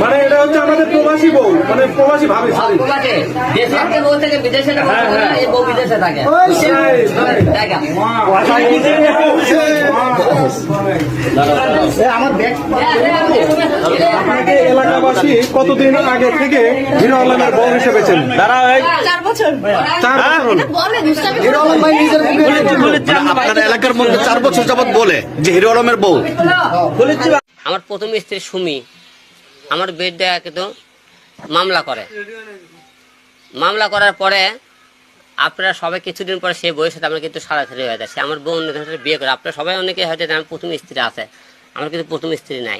মানে এটা হচ্ছে আমাদের প্রবাসী বউ, মানে প্রবাসী ভাবে দেশের বউ থেকে বিদেশে বউ বিদেশে থাকে। আপনাকে এলাকাবাসী কতদিন আগে থেকে হিরো আলমের বউ হিসেবে চেন? 4 বছর। 4 বছর আপনার এলাকার মধ্যে 4 বছর যাবত বলে যে হিরো আলমের বউ। আমার প্রথম স্ত্রী সুমি আমার বিরুদ্ধে একদম মামলা করার পরে আপনারা সবাই কিছুদিন পরে সেই বউয়ের সাথে আমার কিন্তু সারাসারি হয়ে যায়। সে আমার বউ অন্য বিয়ে করে। আপনারা সবাই অনেকে হয়তো আমার প্রথম স্ত্রী আছে, আমার কিন্তু প্রথম স্ত্রী নাই।